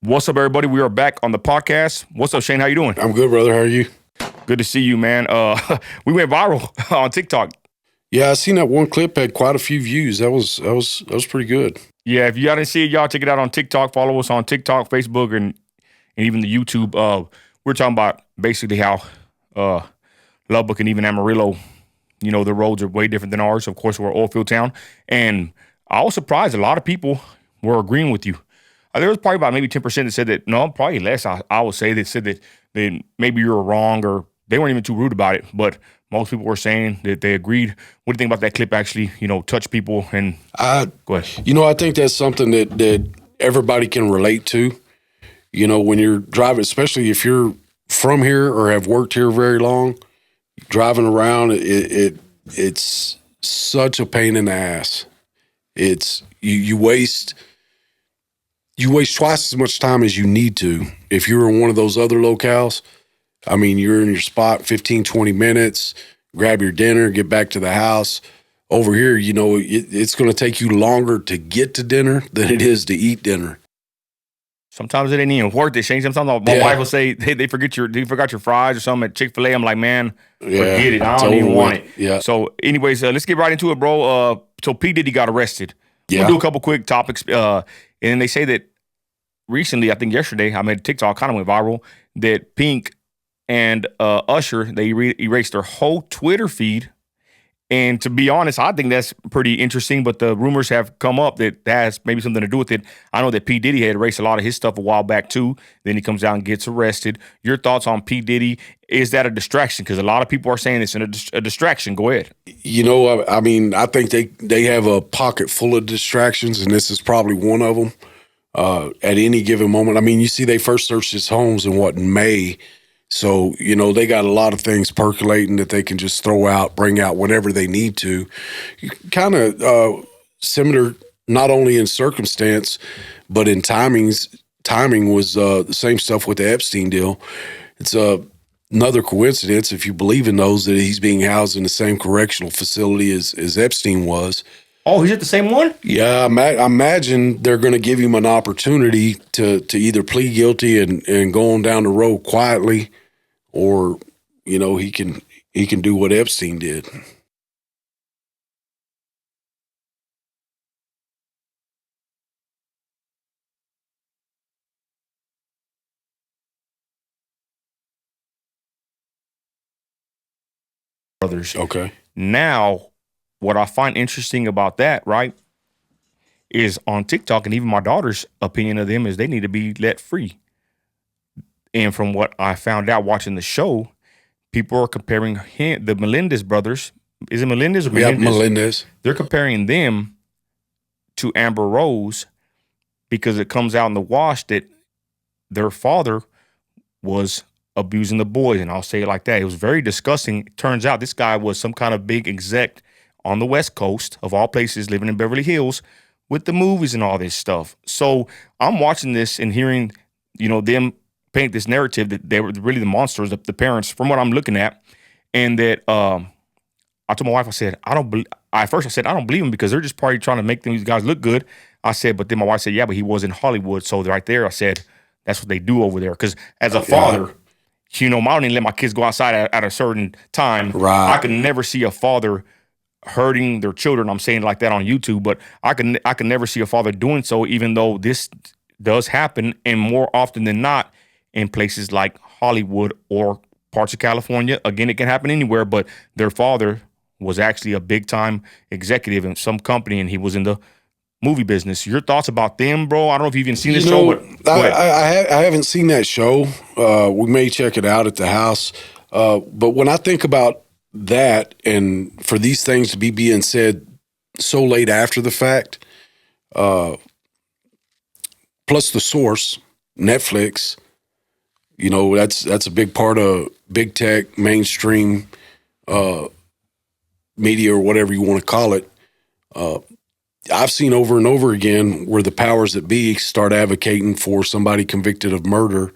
What's up, everybody? We are back on the podcast. What's up, Shane? How you doing? I'm good, brother. How are you? Good to see you, man. We went viral on TikTok. Yeah, I seen that one clip had quite a few views. That was pretty good. Yeah, if y'all didn't see it, y'all check it out on TikTok. Follow us on TikTok, Facebook, and even the YouTube. We're talking about basically how Lubbock and even Amarillo, you know, the roads are way different than ours. Of course, we're an oil field town. And I was surprised. A lot of people were agreeing with you. There was probably about maybe 10% that said that, no, probably less, I would say, that said that maybe you were wrong or they weren't even too rude about it. But most people were saying that they agreed. What do you think about that clip actually, you know, touch people? And go ahead. You know, I think that's something that everybody can relate to. You know, when you're driving, especially if you're from here or have worked here very long, driving around, it's such a pain in the ass. It's you waste twice as much time as you need to. If you're in one of those other locales, I mean, you're in your spot 15, 20 minutes, grab your dinner, get back to the house. Over here, you know, it's going to take you longer to get to dinner than it is to eat dinner. Sometimes it ain't even worth it, Shane. Sometimes my wife will say, hey, they forgot your fries or something at Chick-fil-A. I'm like, man, forget it. I don't even want it. Yeah. So anyways, let's get right into it, bro. So P. Diddy got arrested. Yeah. We'll do a couple quick topics. And they say that recently, I think yesterday, I made a TikTok, kind of went viral, that Pink and Usher, they erased their whole Twitter feed. And to be honest, I think that's pretty interesting, but the rumors have come up that has maybe something to do with it. I know that P. Diddy had erased a lot of his stuff a while back too. Then he comes out and gets arrested. Your thoughts on P. Diddy? Is that a distraction? Because a lot of people are saying it's a distraction. Go ahead. You know, I mean, I think they have a pocket full of distractions, and this is probably one of them. At any given moment. I mean, you see they first searched his homes in May. So, you know, they got a lot of things percolating that they can just throw out, bring out whenever they need to. Kind of similar, not only in circumstance, but in timings. Timing was the same stuff with the Epstein deal. It's another coincidence, if you believe in those, that he's being housed in the same correctional facility as Epstein was. Oh, he's at the same one? Yeah, I imagine they're going to give him an opportunity to either plead guilty and go on down the road quietly, or, you know, he can do what Epstein did. Brothers. Okay. Now, what I find interesting about that, right, is on TikTok, and even my daughter's opinion of them is they need to be let free. And from what I found out watching the show, people are comparing the Menendez brothers. Is it Menendez or Menendez? Yeah, Menendez. They're comparing them to Amber Rose because it comes out in the wash that their father was abusing the boys. And I'll say it like that. It was very disgusting. It turns out this guy was some kind of big exec on the West Coast, of all places, living in Beverly Hills with the movies and all this stuff. So I'm watching this and hearing, you know, them paint this narrative that they were really the monsters, the parents, from what I'm looking at. And that I told my wife, I said, I don't believe him because they're just probably trying to make these guys look good. I said, but then my wife said, yeah, but he was in Hollywood. So right there, I said, that's what they do over there. Because as a father, you know, I don't even let my kids go outside at a certain time. Right. I can never see a father hurting their children. I'm saying like that on YouTube, but I can never see a father doing so, even though this does happen, and more often than not in places like Hollywood or parts of California. Again, it can happen anywhere, but their father was actually a big time executive in some company, and he was in the movie business. Your thoughts about them, bro? I don't know if you've even seen this show, but I haven't seen that show. We may check it out at the house. But when I think about that, and for these things to be being said so late after the fact, plus the source, Netflix, you know, that's a big part of big tech, mainstream media, or whatever you want to call it. I've seen over and over again where the powers that be start advocating for somebody convicted of murder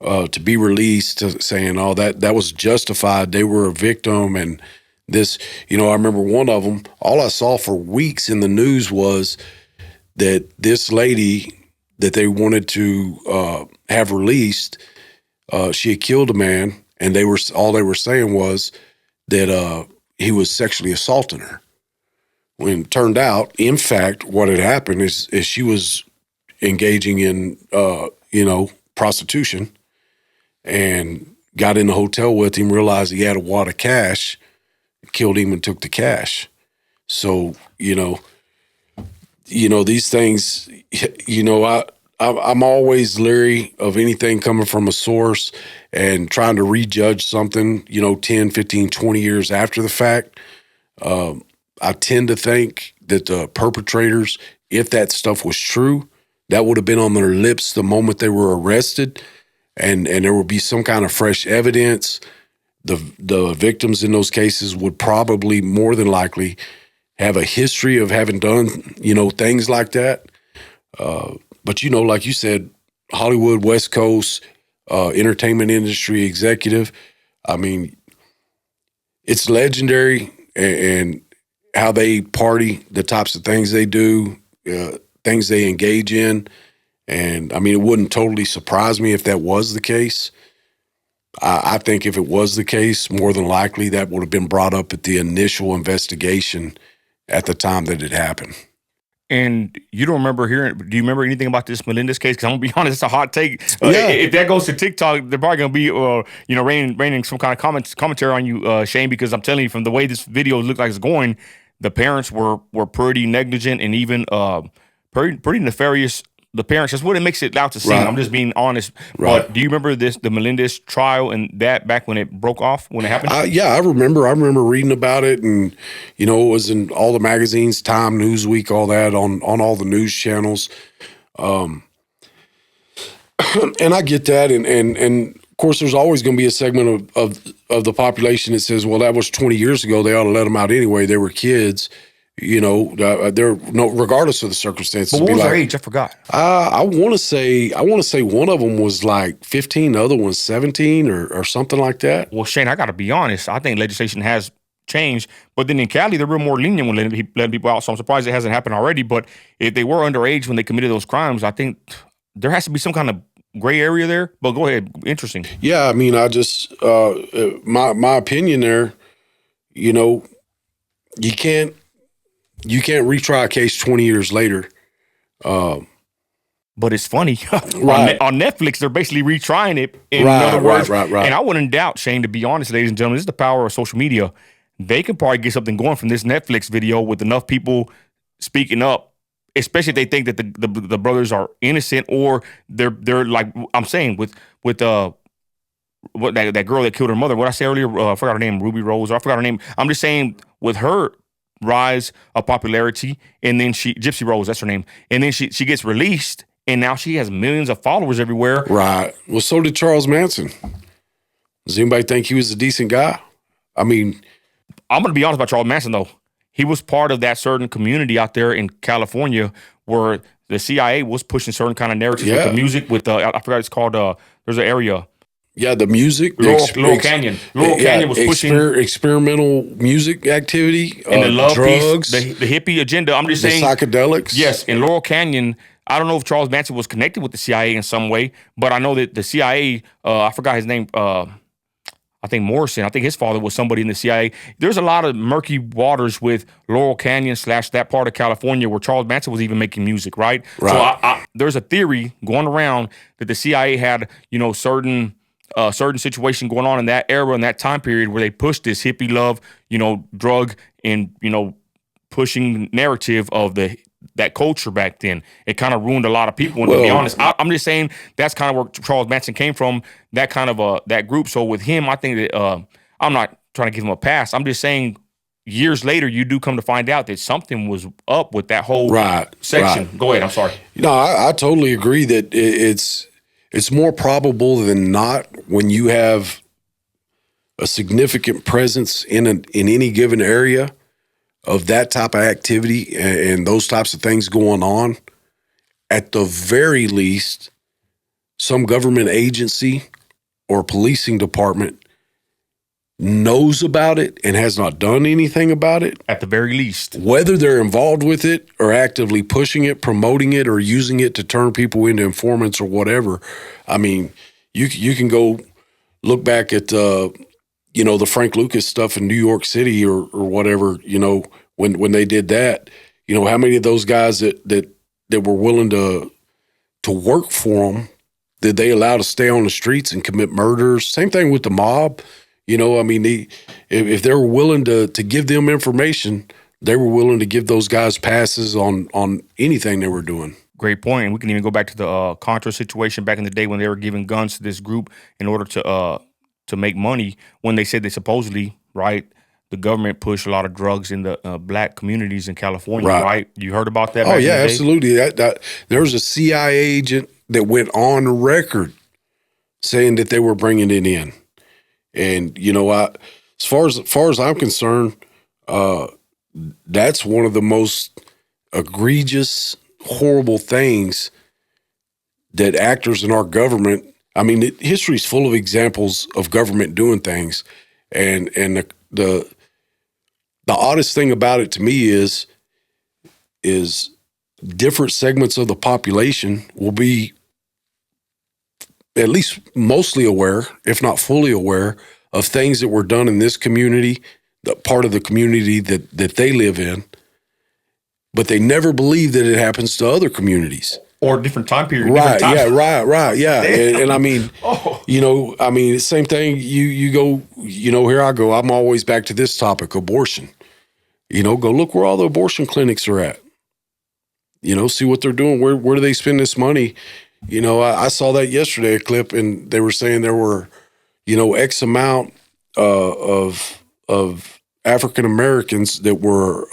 to be released, saying, oh, that was justified. They were a victim. And this, you know, I remember one of them, all I saw for weeks in the news was that this lady that they wanted to have released, she had killed a man, and all they were saying was that he was sexually assaulting her. When it turned out, in fact, what had happened is she was engaging in prostitution, and got in the hotel with him, realized he had a wad of cash, killed him and took the cash. So, these things, I'm always leery of anything coming from a source and trying to rejudge something, 10, 15, 20 years after the fact. I tend to think that the perpetrators, if that stuff was true, that would have been on their lips the moment they were arrested, and there would be some kind of fresh evidence. The victims in those cases would probably more than likely have a history of having done, things like that. But, like you said, Hollywood, West Coast, entertainment industry executive, I mean, it's legendary, and how they party, the types of things they do, things they engage in. And, I mean, it wouldn't totally surprise me if that was the case. I think if it was the case, more than likely that would have been brought up at the initial investigation at the time that it happened. And you don't remember do you remember anything about this Menendez case? Because I'm going to be honest, it's a hot take. If that goes to TikTok, they're probably going to be, raining some kind of commentary on you, Shane, because I'm telling you, from the way this video looked like it's going, the parents were pretty negligent and even pretty nefarious. The parents, that's what it makes it out to seem. Right. I'm just being honest. Right. But do you remember the Menendez trial and that back when it broke off, when it happened? Yeah, I remember. I remember reading about it, and it was in all the magazines, Time, Newsweek, all that, on all the news channels. And I get that, and of course, there's always going to be a segment of the population that says, well, that was 20 years ago. They ought to let them out anyway. They were kids. They're regardless of the circumstances. But what was their age? I forgot. I want to say one of them was like 15, the other one's 17 or something like that. Well, Shane, I got to be honest. I think legislation has changed, but then in Cali, they're real more lenient when letting people out. So I'm surprised it hasn't happened already. But if they were underage when they committed those crimes, I think there has to be some kind of gray area there. But go ahead. Interesting. Yeah, I mean, I just my opinion there. You can't retry a case 20 years later. But it's funny. Right. On Netflix, they're basically retrying it. In other words, right. And I wouldn't doubt, Shane, to be honest, ladies and gentlemen, this is the power of social media. They can probably get something going from this Netflix video with enough people speaking up, especially if they think that the brothers are innocent, or they're like I'm saying with that girl that killed her mother. What I said earlier, I forgot her name, Ruby Rose. I forgot her name. I'm just saying with her rise of popularity, and then Gypsy Rose, that's her name, and then she gets released, and now she has millions of followers everywhere. Right. Well, so did Charles Manson. Does anybody think he was a decent guy? I mean, I'm going to be honest about Charles Manson, though. He was part of that certain community out there in California where the CIA was pushing certain kind of narratives with the music, with I forgot it's called, there's an area. Yeah, the music. Laurel Canyon. Laurel Canyon was pushing experimental music activity, and the love drugs, piece, the hippie agenda. I'm just saying, psychedelics. Yes, in Laurel Canyon, I don't know if Charles Manson was connected with the CIA in some way, but I know that the CIA, I forgot his name, I think Morrison, I think his father was somebody in the CIA. There's a lot of murky waters with Laurel Canyon / that part of California where Charles Manson was even making music, right? So there's a theory going around that the CIA had, certain situation going on in that era, in that time period, where they pushed this hippie love, drug and, pushing narrative of that culture back then. It kind of ruined a lot of people. And to be honest, I'm just saying that's kind of where Charles Manson came from, that kind of that group. So with him, I think that I'm not trying to give him a pass. I'm just saying years later, you do come to find out that something was up with that whole section. Right. Go ahead. I'm sorry. No, I totally agree that it's more probable than not when you have a significant presence in any given area of that type of activity and those types of things going on. At the very least, some government agency or policing department knows about it and has not done anything about it, At the very least. whether they're involved with it or actively pushing it, promoting it, or using it to turn people into informants or whatever. I mean, you can go look back at the Frank Lucas stuff in New York City or whatever. When they did that, how many of those guys that were willing to work for them did they allow to stay on the streets and commit murders? Same thing with the mob. If they were willing to give them information, they were willing to give those guys passes on anything they were doing. Great point. And we can even go back to the Contra situation back in the day when they were giving guns to this group in order to make money. When they said they supposedly, right, the government pushed a lot of drugs in the black communities in California, right? You heard about that? Oh yeah, absolutely. There was a CIA agent that went on record saying that they were bringing it in. And as far as I'm concerned, that's one of the most egregious, horrible things that actors in our government. I mean, history's full of examples of government doing things, and the oddest thing about it to me is different segments of the population will be at least mostly aware, if not fully aware, of things that were done in this community, the part of the community that they live in, but they never believe that it happens to other communities. Or different time period. Right, yeah. And I mean, same thing, you go, here I go, I'm always back to this topic, abortion. Go look where all the abortion clinics are at. See what they're doing. Where do they spend this money? I saw that yesterday, a clip, and they were saying there were, X amount of African Americans that were,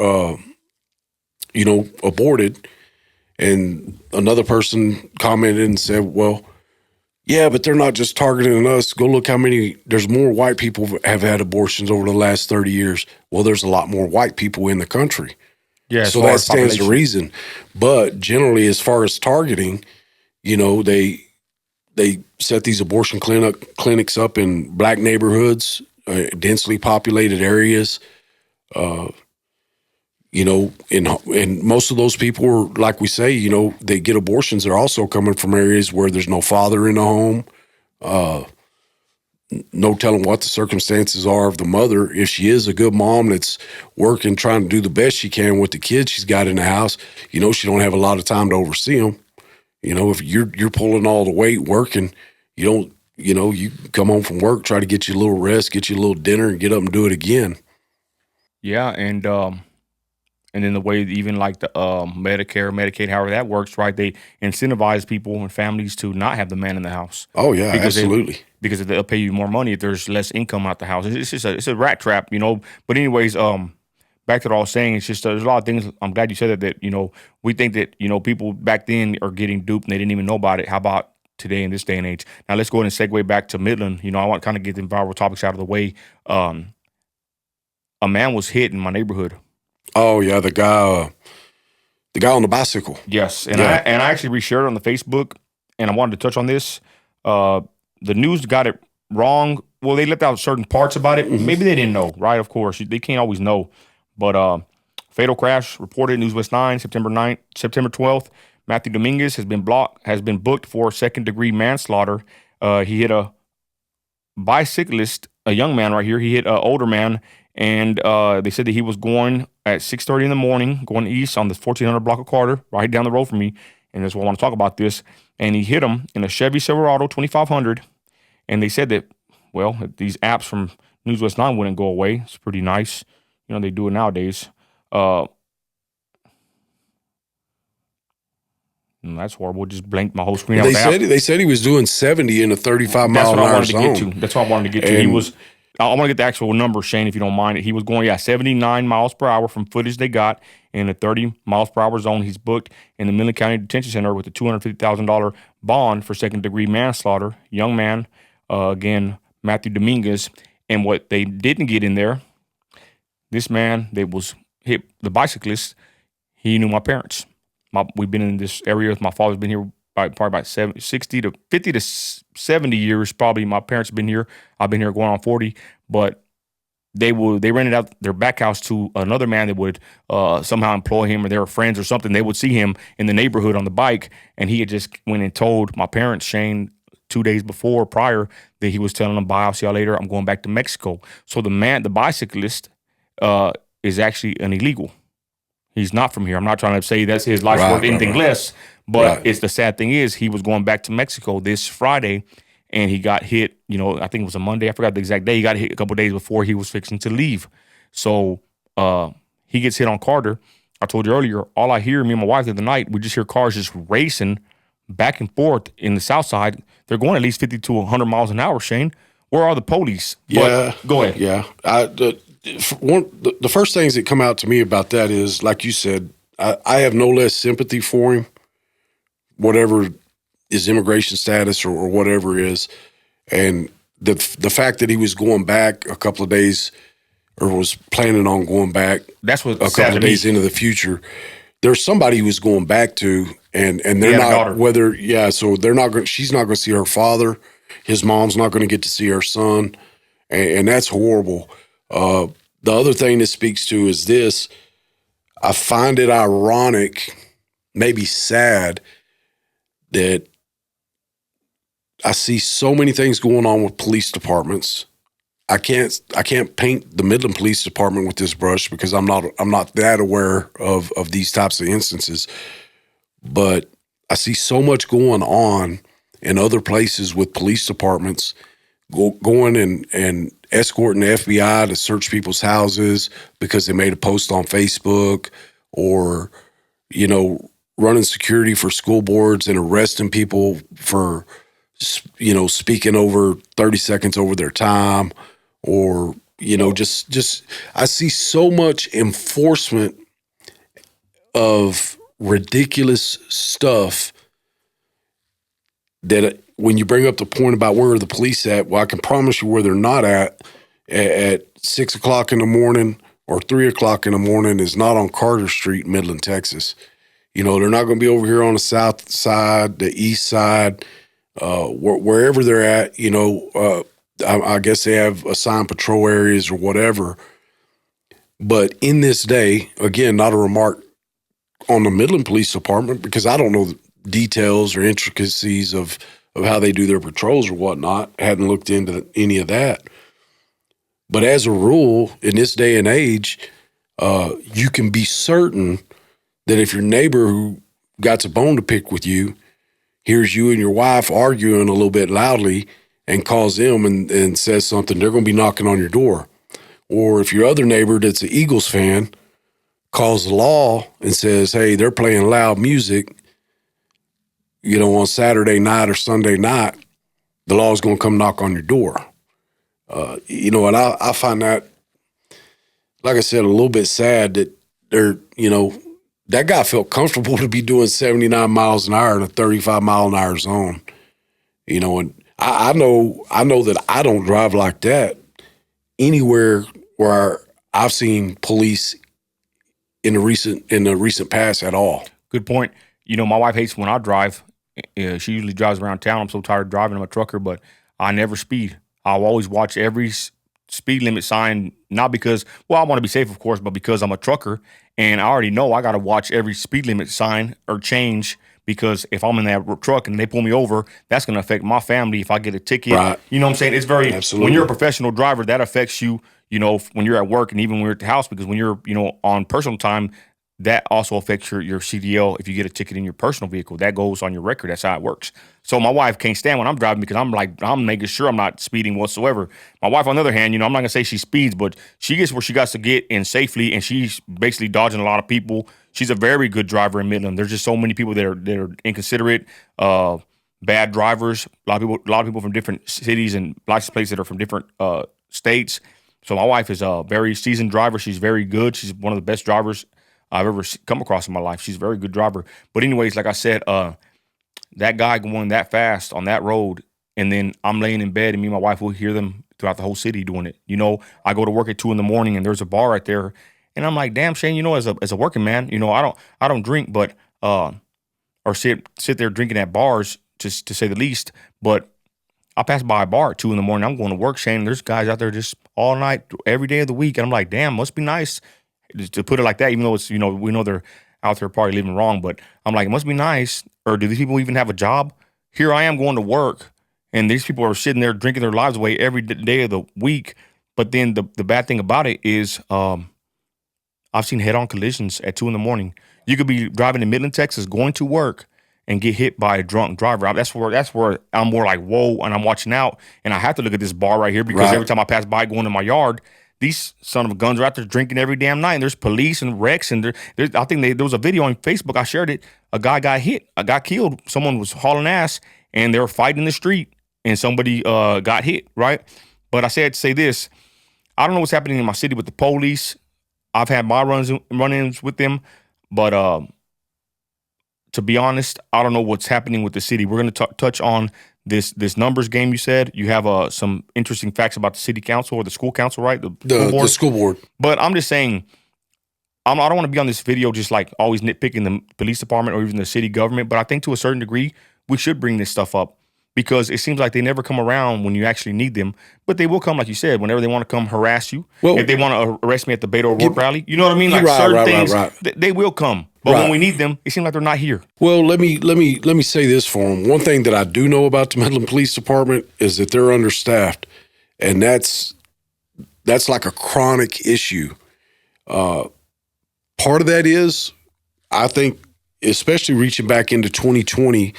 aborted. And another person commented and said, well, yeah, but they're not just targeting us. Go look how many, there's more white people have had abortions over the last 30 years. Well, there's a lot more white people in the country. Yeah, so that stands to reason. But generally, as far as targeting, they set these abortion clinics up in black neighborhoods, densely populated areas. And most of those people are, like we say, they get abortions. They're also coming from areas where there's no father in the home. No telling what the circumstances are of the mother. If she is a good mom that's working, trying to do the best she can with the kids she's got in the house, she don't have a lot of time to oversee them. If you're pulling all the weight, working, you come home from work, try to get you a little rest, get you a little dinner, and get up and do it again. Yeah, and then the way even like the Medicare, Medicaid, however that works, right? They incentivize people and families to not have the man in the house. Oh yeah, absolutely. Because they'll pay you more money if there's less income out the house. It's just it's a rat trap, But anyways, back to what I was saying, it's just there's a lot of things. I'm glad you said that we think that people back then are getting duped and they didn't even know about it. How about today in this day and age? Now let's go ahead and segue back to Midland. I want to kind of get the viral topics out of the way. A man was hit in my neighborhood. Oh yeah, the guy on the bicycle. Yes, and I actually reshared it on the Facebook, and I wanted to touch on this. The news got it wrong. Well, they left out certain parts about it. Mm-hmm. Maybe they didn't know, right? Of course, they can't always know. But fatal crash reported News West 9, September 12th. Matthew Dominguez has been booked for second-degree manslaughter. He hit a bicyclist, a young man right here. He hit an older man, and they said that he was going at 6:30 in the morning, going east on the 1400 block of Carter, right down the road from me. And that's why I want to talk about this. And he hit him in a Chevy Silverado 2500. And they said that, well, these apps from News West 9 wouldn't go away. It's pretty nice. They do it nowadays. That's horrible. Just blanked my whole screen out. They said he was doing 70 in a 35-mile-an-hour zone. That's what I wanted to get to. He was. I want to get the actual number, Shane, if you don't mind. He was going, 79 miles per hour from footage they got in a 30 miles per hour zone. He's booked in the Midland County Detention Center with a $250,000 bond for second-degree manslaughter. Young man, again, Matthew Dominguez. And what they didn't get in there, this man that was hit, the bicyclist, he knew my parents. We've been in this area. My father's been here probably about 60 to 50 to 70 years. Probably my parents have been here. I've been here going on 40. But they rented out their back house to another man that would somehow employ him, or they were friends or something. They would see him in the neighborhood on the bike, and he had just went and told my parents, Shane, 2 days prior, that he was telling them, "Bye, I'll see y'all later. I'm going back to Mexico." So the bicyclist, is actually an illegal. He's not from here. I'm not trying to say that's his life's worth anything less, but it's the sad thing is he was going back to Mexico this Friday, and he got hit. I think it was a Monday. I forgot the exact day. He got hit a couple of days before he was fixing to leave. So he gets hit on Carter. I told you earlier, all I hear, me and my wife the other night, we just hear cars just racing back and forth in the south side. They're going at least 50 to 100 miles an hour, Shane. Where are the police? Yeah. But, go ahead. Yeah. The first things that come out to me about that is, like you said, I have no less sympathy for him, whatever his immigration status or whatever it is. And the fact that he was going back a couple of days, or was planning on going back, that's what a couple of days into the future. There's somebody he was going back to, and they're not, so they're not going. She's not going to see her father. His mom's not going to get to see her son, and that's horrible. The other thing that speaks to is this: I find it ironic, maybe sad, that I see so many things going on with police departments. I can't paint the Midland Police Department with this brush because I'm not that aware of these types of instances. But I see so much going on in other places with police departments going and escorting the FBI to search people's houses because they made a post on Facebook, or running security for school boards and arresting people for speaking over 30 seconds over their time. Or, just I see so much enforcement of ridiculous stuff that when you bring up the point about where are the police at, well, I can promise you where they're not at 6 o'clock in the morning or 3 o'clock in the morning is not on Carter Street, Midland, Texas. They're not going to be over here on the south side, the east side, wherever they're at, I guess they have assigned patrol areas or whatever. But in this day, again, not a remark on the Midland Police Department because I don't know the details or intricacies of how they do their patrols or whatnot. I hadn't looked into any of that. But as a rule, in this day and age, you can be certain that if your neighbor who got a bone to pick with you hears you and your wife arguing a little bit loudly and calls them and says something, they're going to be knocking on your door. Or if your other neighbor that's an Eagles fan calls the law and says, hey, they're playing loud music, on Saturday night or Sunday night, the law is going to come knock on your door. And I find that, like I said, a little bit sad that they're, that guy felt comfortable to be doing 79 miles an hour in a 35 mile an hour zone, and I know that I don't drive like that anywhere where I've seen police in the recent past at all. Good point. My wife hates when I drive. She usually drives around town. I'm so tired of driving. I'm a trucker, but I never speed. I'll always watch every speed limit sign, not because, I want to be safe, of course, but because I'm a trucker and I already know I got to watch every speed limit sign or change. Because if I'm in that truck and they pull me over, that's going to affect my family if I get a ticket. Right. You know what I'm saying? It's very, Absolutely. When you're a professional driver, that affects you, when you're at work and even when you're at the house, because when you're, on personal time, that also affects your CDL. If you get a ticket in your personal vehicle, that goes on your record. That's how it works. So my wife can't stand when I'm driving because I'm making sure I'm not speeding whatsoever. My wife, on the other hand, I'm not going to say she speeds, but she gets where she got to get in safely, and she's basically dodging a lot of people. She's a very good driver in Midland. There's just so many people that are inconsiderate, bad drivers. A lot of people from different cities and lots of places that are from different states. So my wife is a very seasoned driver. She's very good. She's one of the best drivers I've ever come across in my life. She's a very good driver. But anyways, like I said, that guy going that fast on that road, and then I'm laying in bed, and me and my wife will hear them throughout the whole city doing it. I go to work at 2 a.m, and there's a bar right there. And I'm like, damn, Shane, as a working man, I don't drink, but or sit there drinking at bars, just to say the least. But I pass by a bar at 2 in the morning. I'm going to work, Shane. There's guys out there just all night, every day of the week. And I'm like, damn, must be nice to put it like that, even though it's, we know they're out there probably living wrong. But I'm like, it must be nice. Or do these people even have a job? Here I am going to work, and these people are sitting there drinking their lives away every day of the week. But then the bad thing about it is I've seen head-on collisions at 2 in the morning. You could be driving in Midland, Texas, going to work, and get hit by a drunk driver. That's where I'm more like, whoa, and I'm watching out. And I have to look at this bar right here because every time I pass by going to my yard, these son of guns are out there drinking every damn night. And there's police and wrecks. And I think there was a video on Facebook. I shared it. A guy got hit. A guy killed. Someone was hauling ass, and they were fighting in the street, and somebody got hit, right? But I said to say this. I don't know what's happening in my city with the police. I've had my run-ins with them, but to be honest, I don't know what's happening with the city. We're going to touch on this numbers game you said. You have some interesting facts about the city council or the school council, right? The school board. But I'm just saying, I don't want to be on this video just like always nitpicking the police department or even the city government, but I think to a certain degree, we should bring this stuff up because it seems like they never come around when you actually need them, but they will come, like you said, whenever they want to come harass you. Well, if they want to arrest me at the Beto O'Rourke rally, you know what I mean? Like certain things, they will come. But when we need them, it seems like they're not here. Well, let me say this for them. One thing that I do know about the Midland Police Department is that they're understaffed, and that's like a chronic issue. Part of that is, I think, especially reaching back into 2020,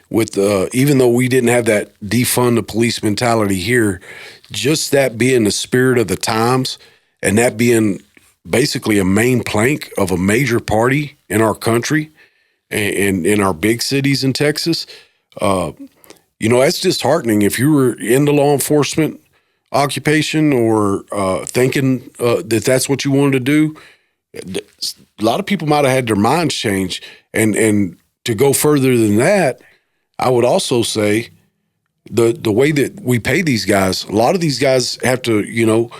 with even though we didn't have that defund the police mentality here, just that being the spirit of the times, and that being basically a main plank of a major party in our country and in our big cities in Texas, that's disheartening. If you were in the law enforcement occupation or thinking that that's what you wanted to do, a lot of people might have had their minds changed. And to go further than that, I would also say the way that we pay these guys, a lot of these guys have to,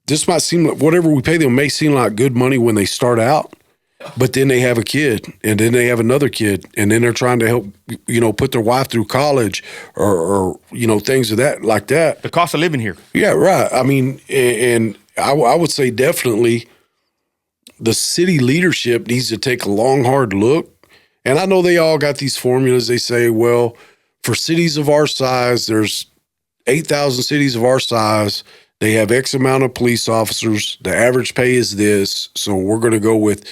this might seem like whatever we pay them may seem like good money when they start out, but then they have a kid and then they have another kid and then they're trying to help, put their wife through college or things of that like that. The cost of living here. Yeah, right. I mean, and I would say definitely the city leadership needs to take a long, hard look. And I know they all got these formulas. They say, well, for cities of our size, there's 8,000 cities of our size. They have X amount of police officers. The average pay is this. So we're going to go with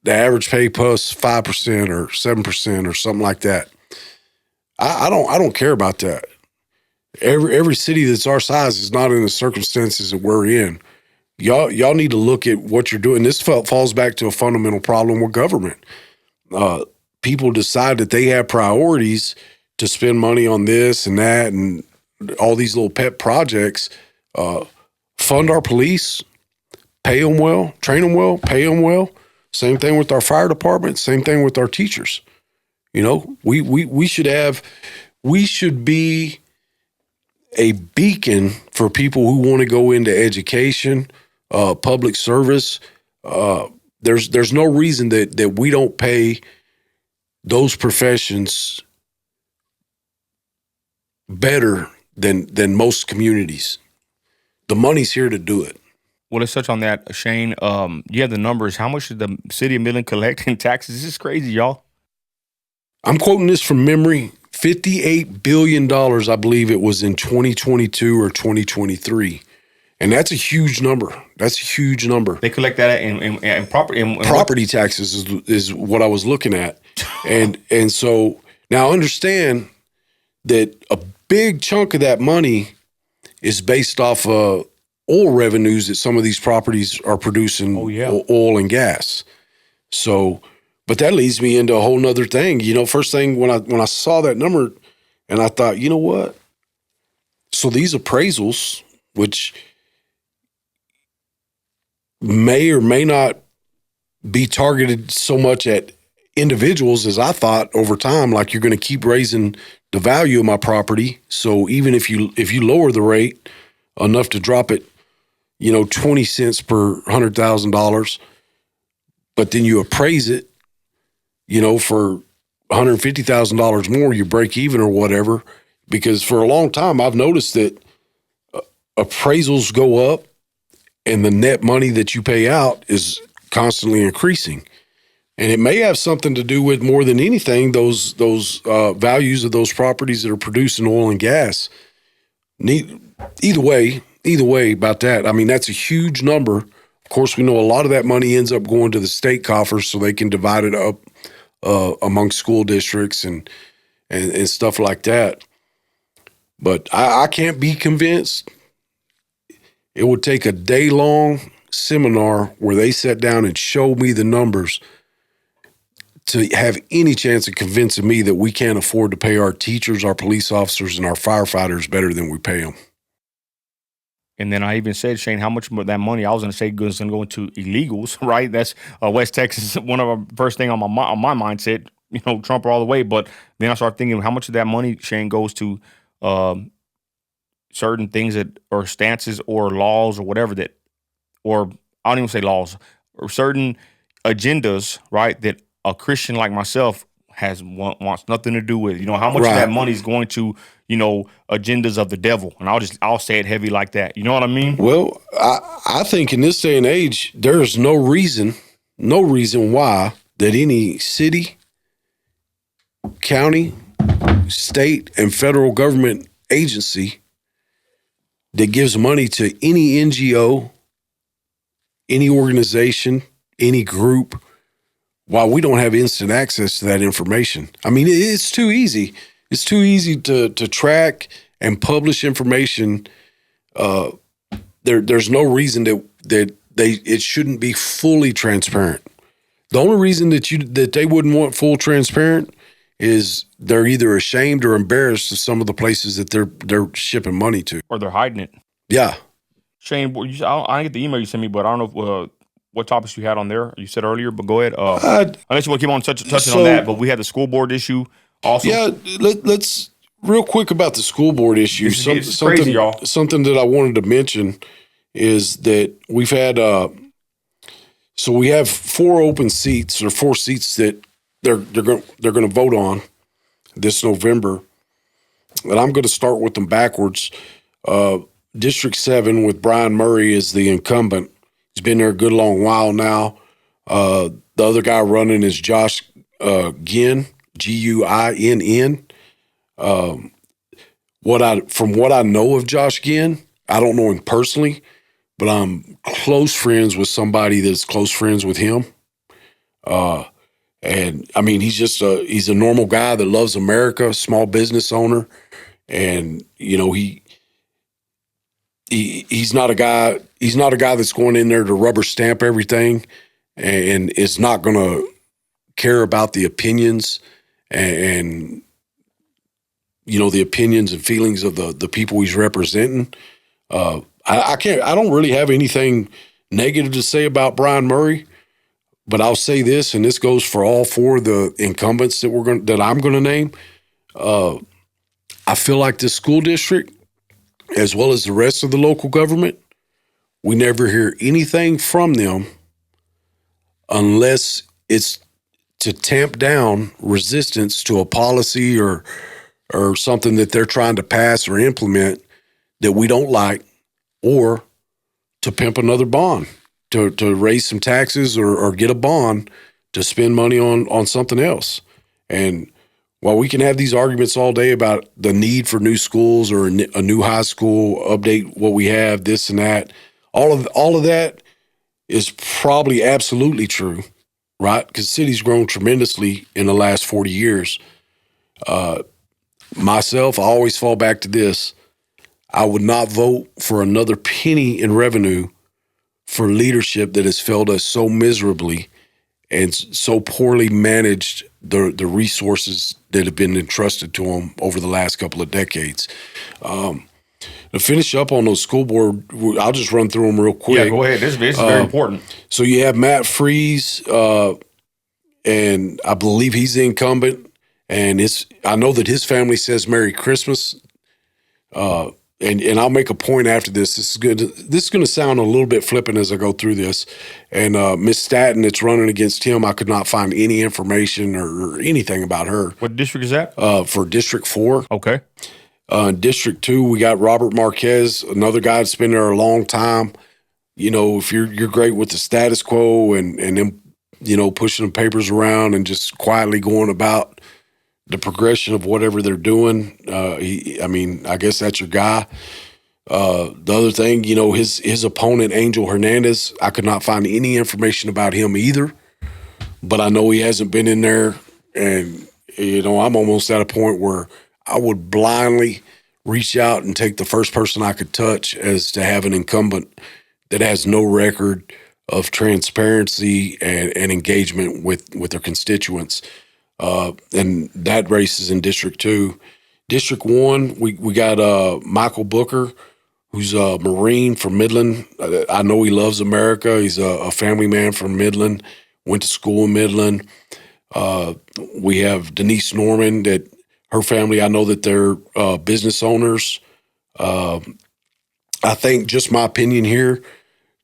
the average pay plus 5% or 7% or something like that. I don't care about that. Every city that's our size is not in the circumstances that we're in. Y'all need to look at what you're doing. This falls back to a fundamental problem with government. People decide that they have priorities to spend money on this and that and all these little pet projects. Fund our police, pay them well, train them well, pay them well. Same thing with our fire department. Same thing with our teachers. We should be a beacon for people who want to go into education, public service. There's no reason that we don't pay those professions better than most communities. The money's here to do it. Well, let's touch on that, Shane. You have the numbers. How much did the city of Midland collect in taxes? This is crazy, y'all. I'm quoting this from memory. $58 billion, I believe it was in 2022 or 2023. And that's a huge number. That's a huge number. They collect that in property taxes is what I was looking at. And so now understand that a big chunk of that money is based off oil revenues that some of these properties are producing. Oil and gas. So, but that leads me into a whole nother thing. First thing when I saw that number and I thought, you know what? So these appraisals, which may or may not be targeted so much at individuals as I thought over time, like you're going to keep raising the value of my property. So even if you lower the rate enough to drop it, 20 cents per $100,000, but then you appraise it, for $150,000 more, you break even or whatever. Because for a long time, I've noticed that appraisals go up and the net money that you pay out is constantly increasing. And it may have something to do with, more than anything, those values of those properties that are producing oil and gas. Either way about that. I mean, that's a huge number. Of course, we know a lot of that money ends up going to the state coffers so they can divide it up among school districts and stuff like that. But I can't be convinced. It would take a day-long seminar where they sat down and showed me the numbers to have any chance of convincing me that we can't afford to pay our teachers, our police officers, and our firefighters better than we pay them. And then I even said, Shane, how much of that money I was going to say is going to go into illegals, right? That's West Texas, one of the first thing on my mindset, Trump all the way. But then I started thinking, how much of that money, Shane, goes to certain things that or stances or laws or whatever or I don't even say laws, or certain agendas, right, that a Christian like myself wants nothing to do with. How much of that money is going to, agendas of the devil, and I'll say it heavy like that. You know what I mean? Well, I think in this day and age, there is no reason why that any city, county, state, and federal government agency that gives money to any NGO, any organization, any group, while we don't have instant access to that information. I mean, it's too easy. It's too easy to track and publish information. There's no reason that it shouldn't be fully transparent. The only reason that they wouldn't want full transparent is they're either ashamed or embarrassed of some of the places that they're shipping money to, or they're hiding it. Yeah, Shane, I didn't get the email you sent me, but I don't know what topics you had on there. You said earlier, but go ahead. Unless you want to keep on touching on that, but we had the school board issue also. Yeah, let's real quick about the school board issue. It's crazy, y'all. Something that I wanted to mention is that we've had so we have 4 open seats, or 4 seats that they're going to vote on this November, and I'm going to start with them backwards. District 7 with Brian Murray is the incumbent. He's been there a good long while now. The other guy running is Josh Guinn, Guinn. From what I know of Josh Guinn, I don't know him personally, but I'm close friends with somebody that's close friends with him. And I mean, he's a normal guy that loves America, small business owner, and he's not a guy that's going in there to rubber stamp everything, and is not going to care about the opinions and the opinions and feelings of the people he's representing. I don't really have anything negative to say about Brian Murray, but I'll say this, and this goes for all 4 of the incumbents that I'm going to name. I feel like this school district, as well as the rest of the local government, we never hear anything from them unless it's to tamp down resistance to a policy or something that they're trying to pass or implement that we don't like, or to pimp another bond, to raise some taxes or get a bond to spend money on something else. And while we can have these arguments all day about the need for new schools or a new high school, update what we have, this and that, all of that is probably absolutely true, right? Because the city's grown tremendously in the last 40 years. Myself, I always fall back to this. I would not vote for another penny in revenue for leadership that has failed us so miserably and so poorly managed the resources that have been entrusted to them over the last couple of decades. To finish up on those school board, I'll just run through them real quick. Yeah, go ahead. This is very important. So you have Matt Freeze, and I believe he's the incumbent. And I know that his family says Merry Christmas. and I'll make a point after this. This is good. This is going to sound a little bit flippant as I go through this. And Miss Staten that's running against him, I could not find any information or anything about her. What district is that? For District 4. Okay. In District 2, we got Robert Marquez, another guy that's been there a long time. You know, if you're great with the status quo and them, you know, pushing the papers around and just quietly going about the progression of whatever they're doing. I guess that's your guy. The other thing, you know, his opponent, Angel Hernandez, I could not find any information about him either, but I know he hasn't been in there. And, you know, I'm almost at a point where I would blindly reach out and take the first person I could touch as to have an incumbent that has no record of transparency and engagement with their constituents. And that race is in District 2. District 1, we got Michael Booker, who's a Marine from Midland. I know he loves America. He's a family man from Midland, went to school in Midland. We have Denise Norman, that her family, I know that they're business owners. I think, just my opinion here,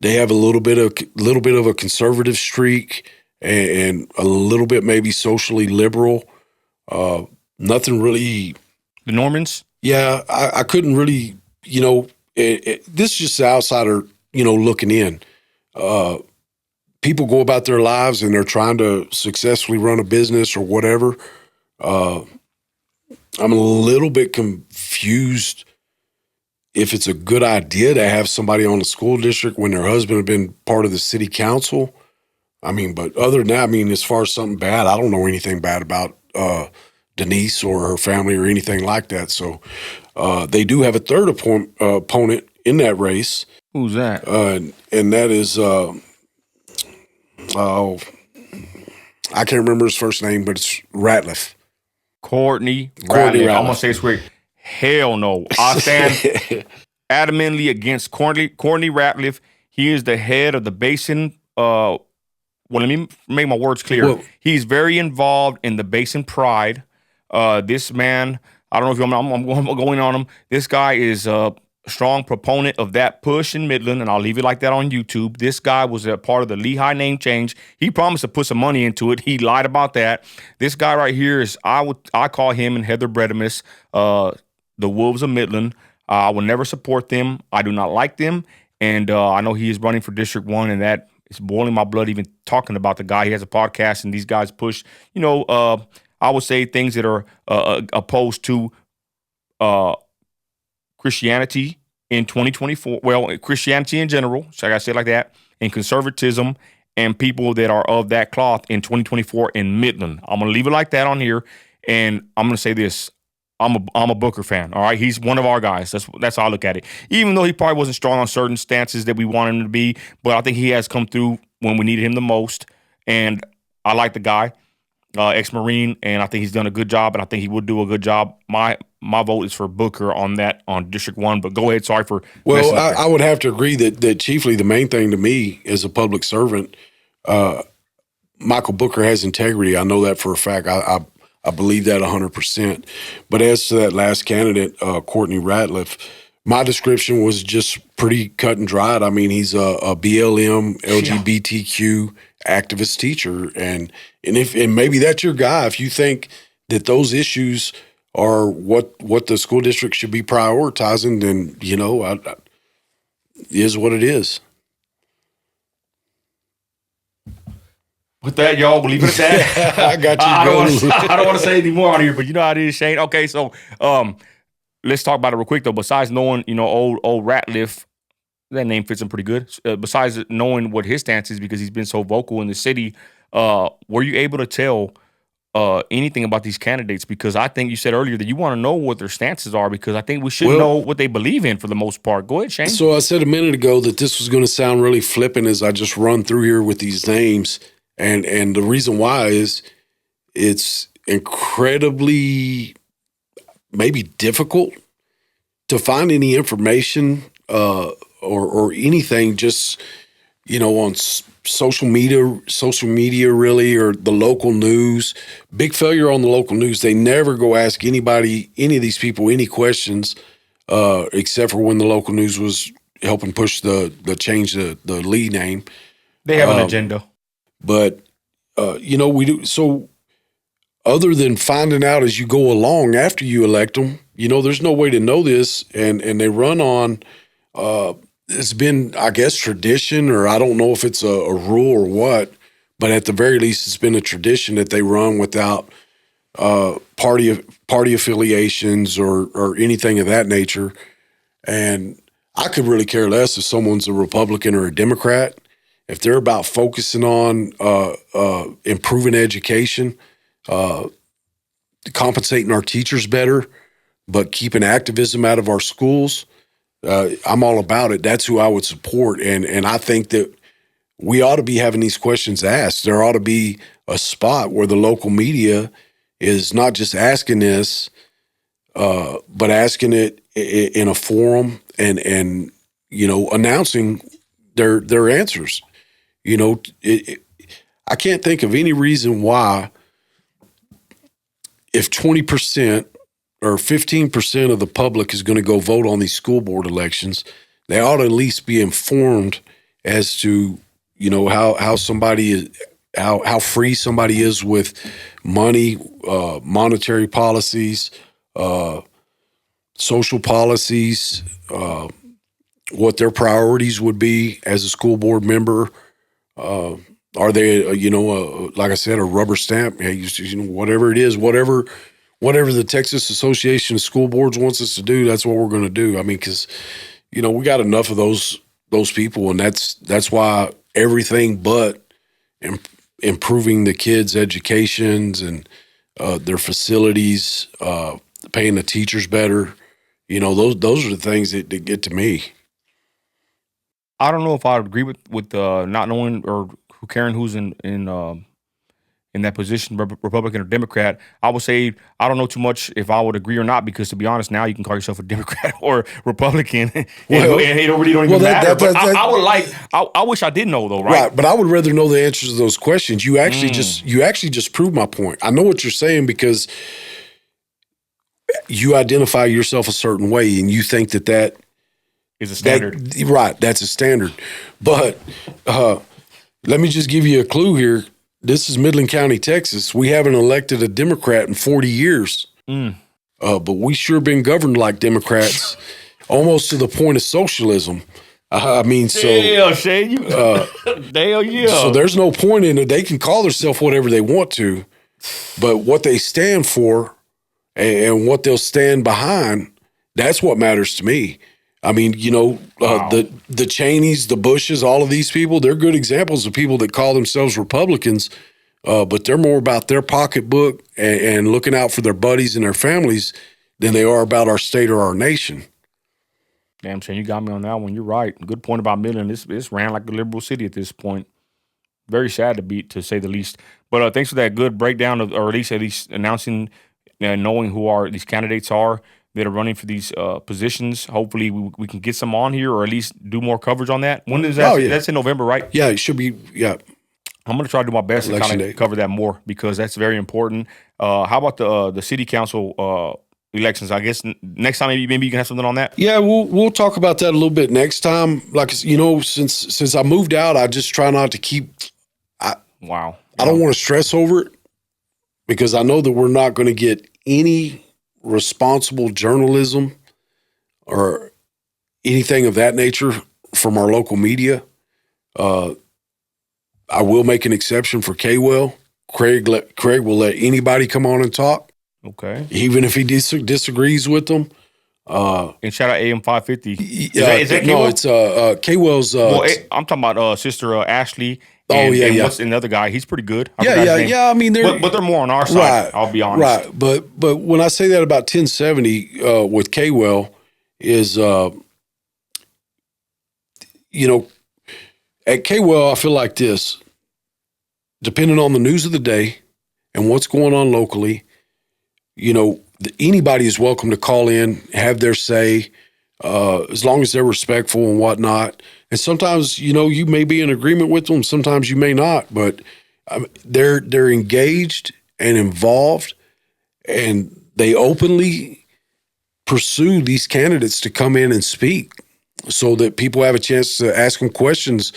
they have a little bit of a conservative streak and a little bit maybe socially liberal. Nothing really. The Normans? Yeah, I couldn't really, you know, this is just the outsider, you know, looking in. People go about their lives and they're trying to successfully run a business or whatever. I'm a little bit confused if it's a good idea to have somebody on the school district when their husband had been part of the city council. I mean, but other than that, I mean, as far as something bad, I don't know anything bad about Denise or her family or anything like that. So they do have a third opponent in that race. Who's that? And that is, I can't remember his first name, but it's Ratliff. Courtney Ratliff. I'm going to say it's weird. Hell no. I stand adamantly against Courtney Ratliff. He is the head of the Basin. Well, let me make my words clear. Well, he's very involved in the Basin Pride. This man, I don't know if I'm going on him. This guy is a strong proponent of that push in Midland, and I'll leave it like that on YouTube. This guy was a part of the Lehigh name change. He promised to put some money into it. He lied about that. This guy right here is, I call him and Heather Bredemus, the Wolves of Midland. I will never support them. I do not like them. And I know he is running for District 1, and that is boiling my blood even talking about the guy. He has a podcast, and these guys push, you know, I would say things that are opposed to Christianity in 2024. Well, Christianity in general, so I got to say it like that, and conservatism and people that are of that cloth in 2024 in Midland. I'm going to leave it like that on here, and I'm going to say this. I'm a Booker fan, all right? He's one of our guys. That's how I look at it. Even though he probably wasn't strong on certain stances that we want him to be, but I think he has come through when we needed him the most, and I like the guy, ex-Marine, and I think he's done a good job, and I think he would do a good job. My vote is for Booker on District 1, but go ahead. Sorry for... Well, I would have to agree that chiefly the main thing to me as a public servant, Michael Booker has integrity. I know that for a fact. I believe that 100%. But as to that last candidate, Courtney Ratliff, my description was just pretty cut and dried. I mean, he's a BLM, LGBTQ activist teacher, and maybe that's your guy. If you think that those issues are what the school district should be prioritizing, then you know, it is what it is. With that, y'all, we'll leave it at that. I got you. I don't want to say any more on here, but you know how it is, Shane. Okay, so let's talk about it real quick, though. Besides knowing, you know, old Ratliff, that name fits him pretty good. Besides knowing what his stance is, because he's been so vocal in the city, were you able to tell anything about these candidates? Because I think you said earlier that you want to know what their stances are, because I think we should know what they believe in for the most part. Go ahead, Shane. So I said a minute ago that this was going to sound really flippant as I just run through here with these names. And the reason why is it's incredibly maybe difficult to find any information or anything just, you know, on social media really, or the local news. Big failure on the local news. They never go ask anybody, any of these people, any questions except for when the local news was helping push the change the Lee name. They have an agenda. But, we do. So other than finding out as you go along after you elect them, there's no way to know this. And they run on, it's been, I guess, tradition, or I don't know if it's a rule or what, but at the very least, it's been a tradition that they run without party affiliations or anything of that nature. And I could really care less if someone's a Republican or a Democrat. If they're about focusing on improving education, compensating our teachers better, but keeping activism out of our schools, I'm all about it. That's who I would support. And I think that we ought to be having these questions asked. There ought to be a spot where the local media is not just asking this, but asking it in a forum and announcing their answers. I can't think of any reason why, if 20% or 15% of the public is going to go vote on these school board elections, they ought to at least be informed as to how somebody is, how free somebody is with money, monetary policies, social policies, what their priorities would be as a school board member. Are they, like I said, a rubber stamp? Whatever it is, whatever the Texas Association of School Boards wants us to do, that's what we're going to do. I mean, because we got enough of those people, and that's why everything but improving the kids' educations and their facilities, paying the teachers better. Those are the things that get to me. I don't know if I agree with not knowing or caring who's in that position, Republican or Democrat. I would say I don't know too much if I would agree or not, because to be honest, now you can call yourself a Democrat or Republican, and it really don't even matter. I wish I did know though, right? Right, but I would rather know the answers to those questions. You actually just proved my point. I know what you're saying because you identify yourself a certain way, and you think that is a standard. Right, that's a standard. But let me just give you a clue here. This is Midland County, Texas. We haven't elected a Democrat in 40 years. But we sure been governed like Democrats, almost to the point of socialism. Damn, Shane, damn, yeah. So there's no point in it. They can call themselves whatever they want to, but what they stand for and what they'll stand behind, that's what matters to me. I mean, the Cheneys, the Bushes, all of these people, they're good examples of people that call themselves Republicans, but they're more about their pocketbook and looking out for their buddies and their families than they are about our state or our nation. Damn, Shane, you got me on that one. You're right. Good point about Midland. It's ran like a liberal city at this point. Very sad to say the least. But thanks for that good breakdown or at least announcing and knowing who these candidates are that are running for these positions. Hopefully we can get some on here or at least do more coverage on that. When is that? Oh, yeah. That's in November, right? Yeah, it should be. Yeah. I'm going to try to do my best to kind of cover that more because that's very important. How about the city council elections? I guess next time maybe you can have something on that. Yeah, we'll talk about that a little bit next time. Like, since I moved out, I just try not to keep. I don't want to stress over it because I know that we're not going to get any responsible journalism or anything of that nature from our local media. I will make an exception for K-Well. Craig will let anybody come on and talk. Okay. Even if he disagrees with them. And shout out AM 550. Is that K-Well? No, it's K-Well's. I'm talking about Sister Ashley. And what's another guy? He's pretty good. Yeah. I mean, but they're more on our side. Right, I'll be honest. Right, but when I say that about 1070 with K-Well is, at K-Well, I feel like this. Depending on the news of the day and what's going on locally, anybody is welcome to call in, have their say, as long as they're respectful and whatnot. And sometimes, you may be in agreement with them. Sometimes you may not, but they're engaged and involved, and they openly pursue these candidates to come in and speak so that people have a chance to ask them questions,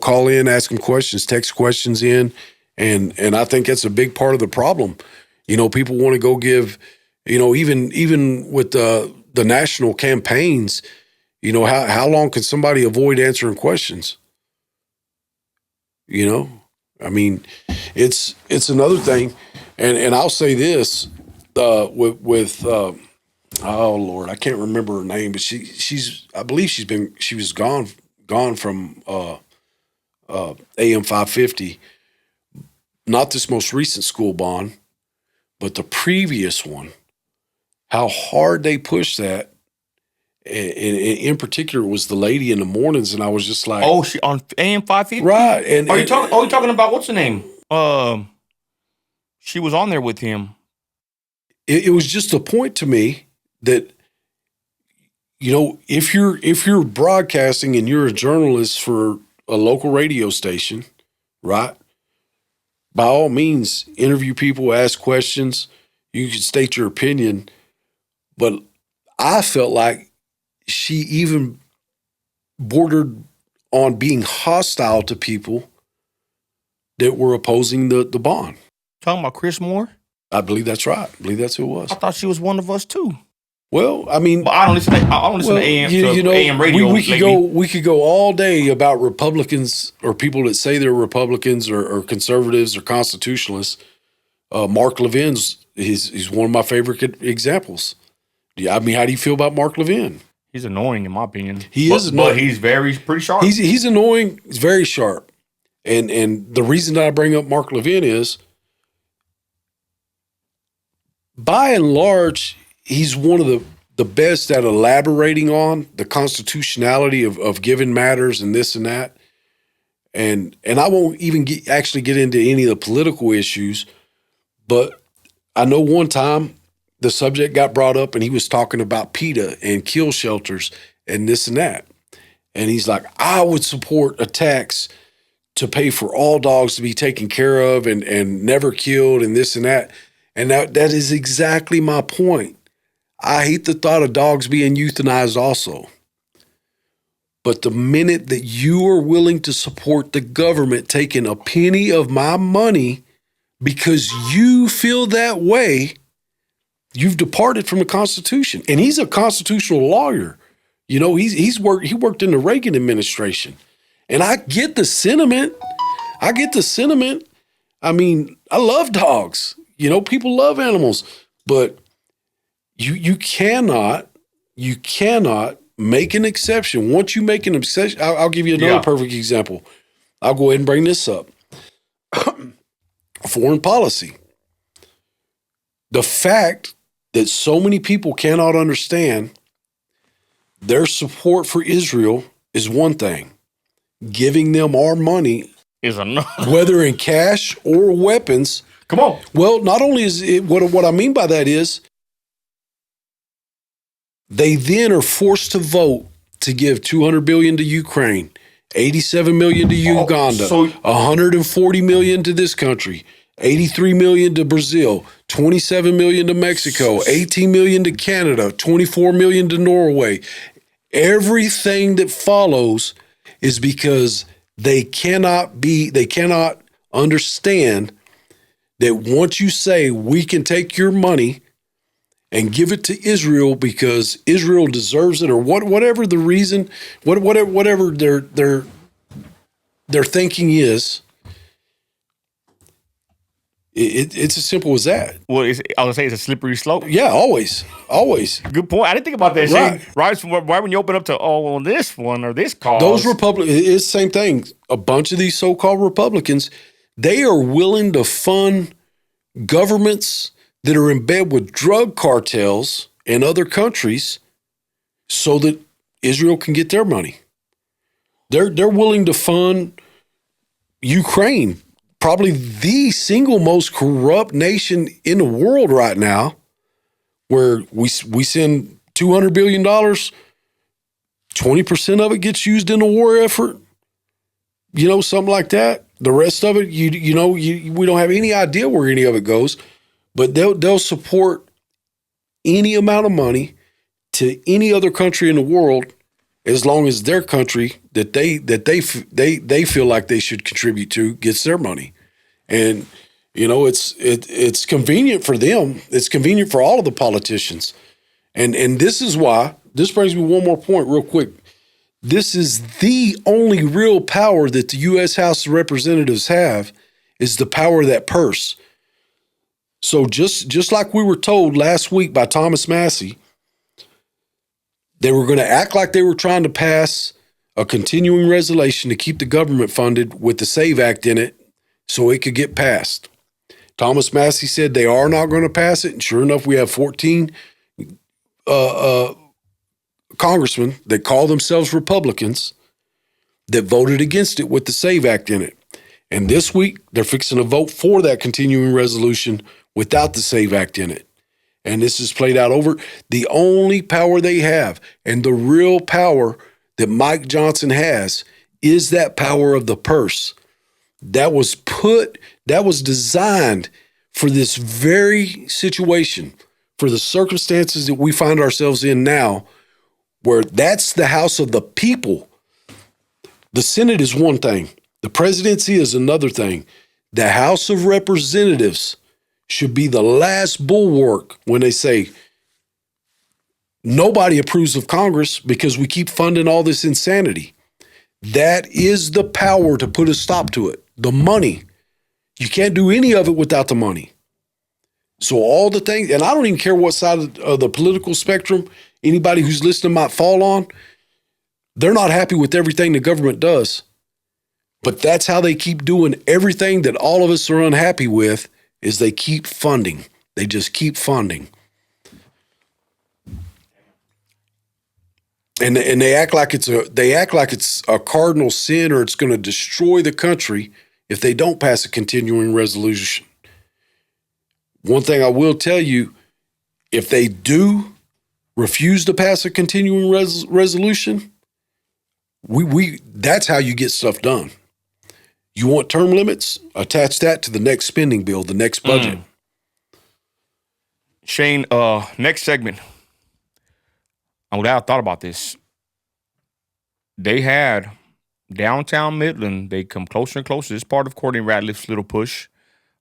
call in, ask them questions, text questions in. And I think that's a big part of the problem. People want to go give, even with the national campaigns, how long can somebody avoid answering questions? I mean, it's another thing. And I'll say this, with oh Lord, I can't remember her name, but I believe she was gone from AM 550. Not this most recent school bond, but the previous one. How hard they pushed that, and in particular, it was the lady in the mornings, and I was just like, "Oh, she on AM 550, right?" And are you talking about what's the name? She was on there with him. It was just a point to me that, if you're broadcasting and you're a journalist for a local radio station, right? By all means, interview people, ask questions. You can state your opinion. But I felt like she even bordered on being hostile to people that were opposing the bond. Talking about Chris Moore? I believe that's right. I believe that's who it was. I thought she was one of us too. Well, I mean, but I don't listen to AM, AM radio. We could go all day about Republicans or people that say they're Republicans or conservatives or constitutionalists. Mark Levin's he's one of my favorite examples. I mean, how do you feel about Mark Levin? He's annoying, in my opinion. He is annoying. But he's pretty sharp. He's annoying. He's very sharp. And the reason that I bring up Mark Levin is, by and large, he's one of the best at elaborating on the constitutionality of given matters and this and that. And I won't even actually get into any of the political issues, but I know one time the subject got brought up and he was talking about PETA and kill shelters and this and that. And he's like, I would support a tax to pay for all dogs to be taken care of and never killed and this and that. And that is exactly my point. I hate the thought of dogs being euthanized also. But the minute that you are willing to support the government taking a penny of my money because you feel that way, you've departed from the Constitution. And he's a constitutional lawyer. He worked in the Reagan administration. And I get the sentiment. I mean, I love dogs. People love animals. But you cannot make an exception. Once you make an exception, I'll give you another perfect example. I'll go ahead and bring this up. Foreign policy. The fact that so many people cannot understand their support for Israel is one thing. Giving them our money is another. Whether in cash or weapons. Come on. Well, not only is it, what I mean by that is they then are forced to vote to give $200 billion to Ukraine, $87 million to Uganda, $140 million to this country, $83 million to Brazil, $27 million to Mexico, $18 million to Canada, $24 million to Norway. Everything that follows is because they cannot understand that once you say we can take your money and give it to Israel because Israel deserves it, or whatever the reason, whatever their thinking is, it's as simple as that. Well, I would say it's a slippery slope. Yeah, always. Good point. I didn't think about that. Shane. Right when you open up to on this one or this cause, those Republicans, it's the same thing. A bunch of these so-called Republicans, they are willing to fund governments that are in bed with drug cartels in other countries so that Israel can get their money. They're willing to fund Ukraine, probably the single most corrupt nation in the world right now, where we send $200 billion, 20% of it gets used in a war effort, something like that. The rest of it, we don't have any idea where any of it goes, but they'll support any amount of money to any other country in the world, as long as their country that they feel like they should contribute to gets their money. And it's convenient for them. It's convenient for all of the politicians. And this is why, this brings me one more point real quick. This is the only real power that the U.S. House of Representatives have, is the power of that purse. So just like we were told last week by Thomas Massey, they were going to act like they were trying to pass a continuing resolution to keep the government funded with the SAVE Act in it so it could get passed. Thomas Massey said they are not going to pass it, and sure enough, we have 14 congressmen that call themselves Republicans that voted against it with the SAVE Act in it. And this week, they're fixing to vote for that continuing resolution without the SAVE Act in it. And this is played out over. The only power they have, and the real power that Mike Johnson has, is that power of the purse. That was designed for this very situation, for the circumstances that we find ourselves in now, where that's the house of the people. The Senate is one thing. The presidency is another thing. The House of Representatives should be the last bulwark when they say nobody approves of Congress because we keep funding all this insanity. That is the power to put a stop to it. The money. You can't do any of it without the money. So all the things, and I don't even care what side of the political spectrum anybody who's listening might fall on, they're not happy with everything the government does. But that's how they keep doing everything that all of us are unhappy with, is they keep funding. They just keep funding. And they act like it's a cardinal sin, or it's going to destroy the country if they don't pass a continuing resolution. One thing I will tell you, if they do refuse to pass a continuing resolution, that's how you get stuff done. You want term limits? Attach that to the next spending bill, the next budget. Shane, next segment. I'm glad I thought about this. They had downtown Midland. They come closer and closer. This is part of Courtney Ratliff's little push.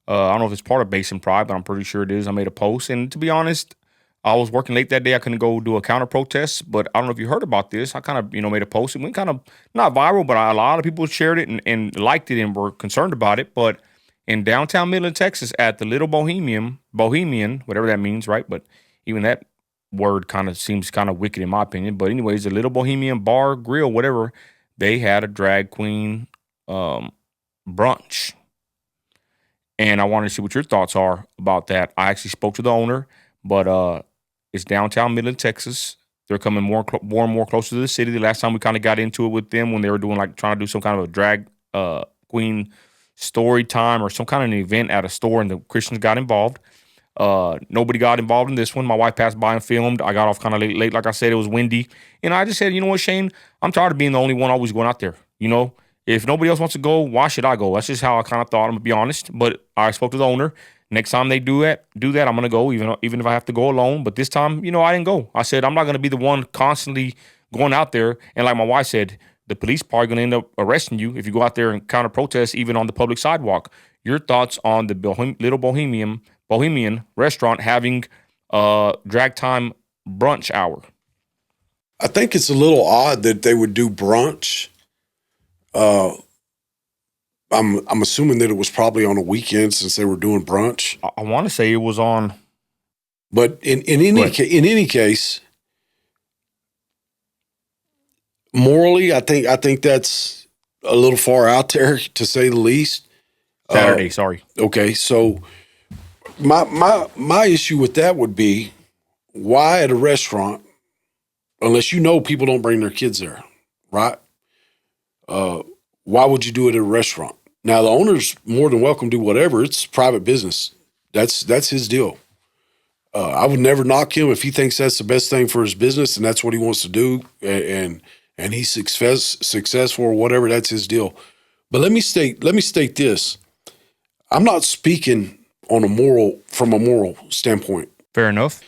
I don't know if it's part of Basin Pride, but I'm pretty sure it is. I made a post. And to be honest, I was working late that day. I couldn't go do a counter protest, but I don't know if you heard about this. I kind of, made a post. It went kind of not viral, but a lot of people shared it and liked it and were concerned about it. But in downtown Midland, Texas, at the Little Bohemian, whatever that means, right? But even that word kind of seems kind of wicked in my opinion. But anyways, the Little Bohemian Bar, Grill, whatever, they had a drag queen brunch. And I wanted to see what your thoughts are about that. I actually spoke to the owner, but it's downtown Midland, Texas. They're coming more and more closer to the city. The last time we kind of got into it with them when they were doing trying to do some kind of a drag queen story time or some kind of an event at a store, and the Christians got involved. Nobody got involved in this one. My wife passed by and filmed. I got off kind of late. Like I said, it was windy. And I just said, you know what, Shane? I'm tired of being the only one always going out there. If nobody else wants to go, why should I go? That's just how I kind of thought. I'm going to be honest. But I spoke to the owner. Next time they do that, I'm going to go, even if I have to go alone. But this time, I didn't go. I said, I'm not going to be the one constantly going out there. And like my wife said, the police probably going to end up arresting you if you go out there and counter protest, even on the public sidewalk. Your thoughts on the Little Bohemian restaurant having drag time brunch hour? I think it's a little odd that they would do brunch. I'm assuming that it was probably on a weekend since they were doing brunch. I want to say it was on. But in any case, morally, I think that's a little far out there, to say the least. Saturday, sorry. Okay, so my issue with that would be, why at a restaurant, unless people don't bring their kids there, right? Why would you do it at a restaurant? Now, the owner's more than welcome to do whatever. It's private business. That's his deal. I would never knock him if he thinks that's the best thing for his business and that's what he wants to do, and he's successful or whatever. That's his deal. But let me state this: I'm not speaking from a moral standpoint. Fair enough.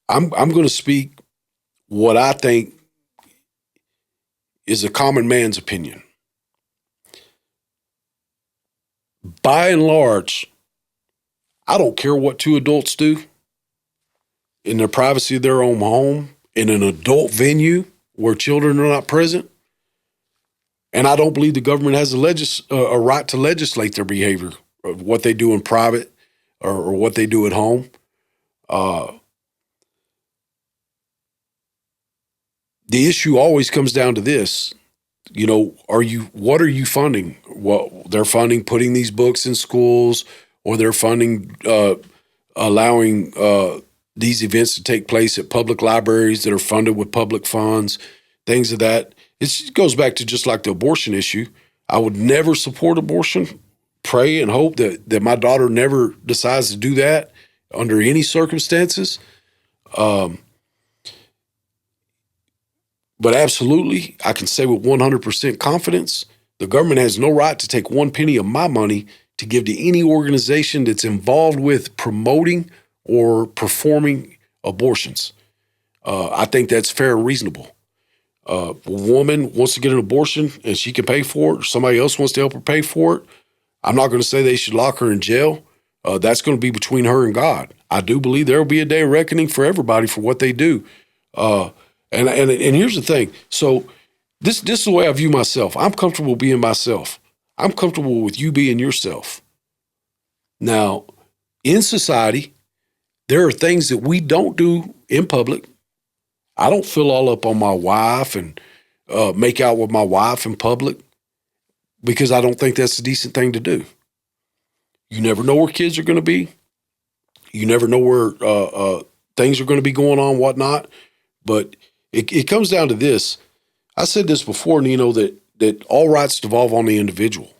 I'm going to speak what I think is a common man's opinion. By and large, I don't care what two adults do in the privacy of their own home, in an adult venue where children are not present. And I don't believe the government has a right to legislate their behavior of what they do in private or what they do at home. The issue always comes down to this. You know, what are you funding? Well, they're funding putting these books in schools, or they're funding allowing these events to take place at public libraries that are funded with public funds, things of that. It goes back to just like the abortion issue. I would never support abortion. Pray and hope that my daughter never decides to do that under any circumstances. But absolutely, I can say with 100% confidence, the government has no right to take one penny of my money to give to any organization that's involved with promoting or performing abortions. I think that's fair and reasonable. A woman wants to get an abortion and she can pay for it, or somebody else wants to help her pay for it. I'm not going to say they should lock her in jail. That's going to be between her and God. I do believe there will be a day of reckoning for everybody for what they do. And here's the thing. So this is the way I view myself. I'm comfortable being myself. I'm comfortable with you being yourself. Now, in society, there are things that we don't do in public. I don't fill all up on my wife and make out with my wife in public because I don't think that's a decent thing to do. You never know where kids are going to be. You never know where things are going to be going on, whatnot. But it comes down to this. I said this before, Nino, that all rights devolve on the individual.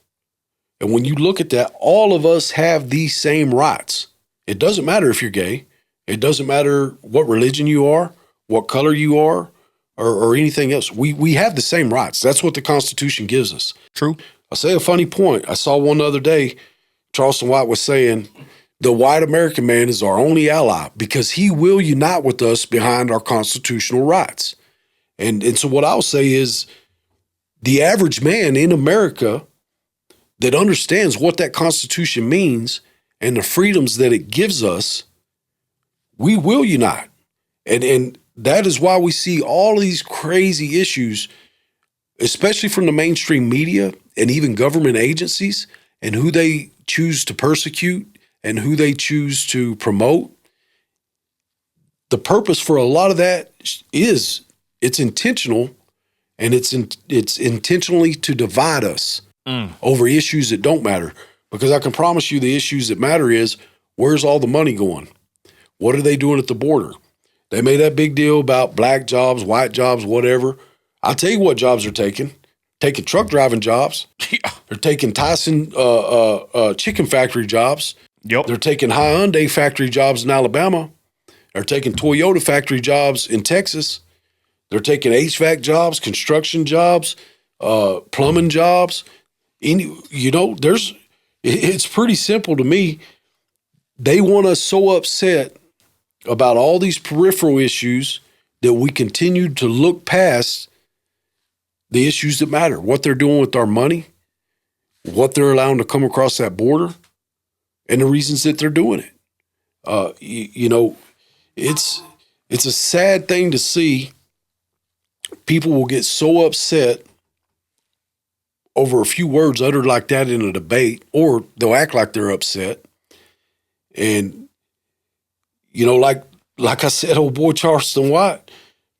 And when you look at that, all of us have these same rights. It doesn't matter if you're gay. It doesn't matter what religion you are, what color you are, or anything else. We have the same rights. That's what the Constitution gives us. True. I'll say a funny point. I saw one the other day, Charleston White was saying, the white American man is our only ally because he will unite with us behind our constitutional rights. And so what I'll say is the average man in America that understands what that Constitution means and the freedoms that it gives us, we will unite. And that is why we see all these crazy issues, especially from the mainstream media and even government agencies, and who they choose to persecute and who they choose to promote. The purpose for a lot of that is it's intentional, and it's intentionally to divide us over issues that don't matter. Because I can promise you the issues that matter is, where's all the money going? What are they doing at the border? They made that big deal about black jobs, white jobs, whatever. I'll tell you what jobs they're taking. Taking truck driving jobs. They're taking Tyson chicken factory jobs. Yep. They're taking Hyundai factory jobs in Alabama. They're taking Toyota factory jobs in Texas. They're taking HVAC jobs, construction jobs, plumbing jobs. It's pretty simple to me. They want us so upset about all these peripheral issues that we continue to look past the issues that matter, what they're doing with our money, what they're allowing to come across that border, and the reasons that they're doing it. It's a sad thing to see. People will get so upset over a few words uttered like that in a debate, or they'll act like they're upset. And, like I said, old boy Charleston White,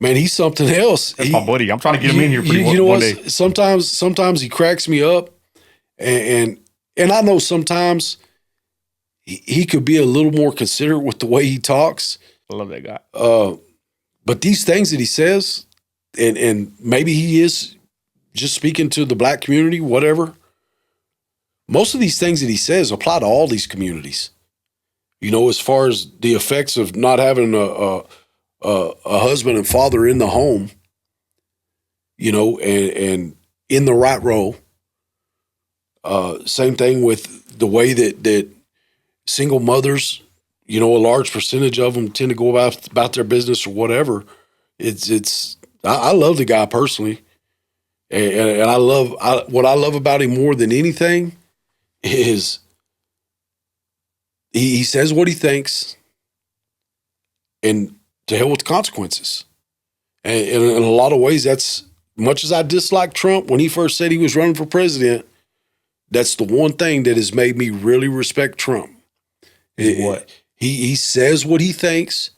man, he's something else. That's my buddy. I'm trying to get him in here one day. Sometimes he cracks me up, and I know sometimes he could be a little more considerate with the way he talks. I love that guy. But these things that he says, and maybe he is just speaking to the black community, whatever. Most of these things that he says apply to all these communities. As far as the effects of not having a husband and father in the home, and in the right role. Same thing with the way that single mothers, a large percentage of them tend to go about their business or whatever. I love the guy personally, and what I love about him more than anything is he says what he thinks, and to hell with the consequences. And in a lot of ways, that's much as I dislike Trump when he first said he was running for president. That's the one thing that has made me really respect Trump. What? He says what he thinks,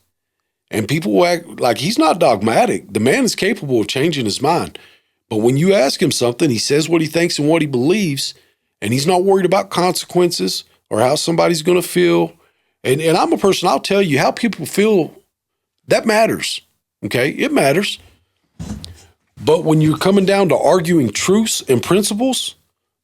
and people act like he's not dogmatic. The man is capable of changing his mind. But when you ask him something, he says what he thinks and what he believes, and he's not worried about consequences or how somebody's going to feel. And I'm a person, I'll tell you, how people feel, that matters. Okay? It matters. But when you're coming down to arguing truths and principles,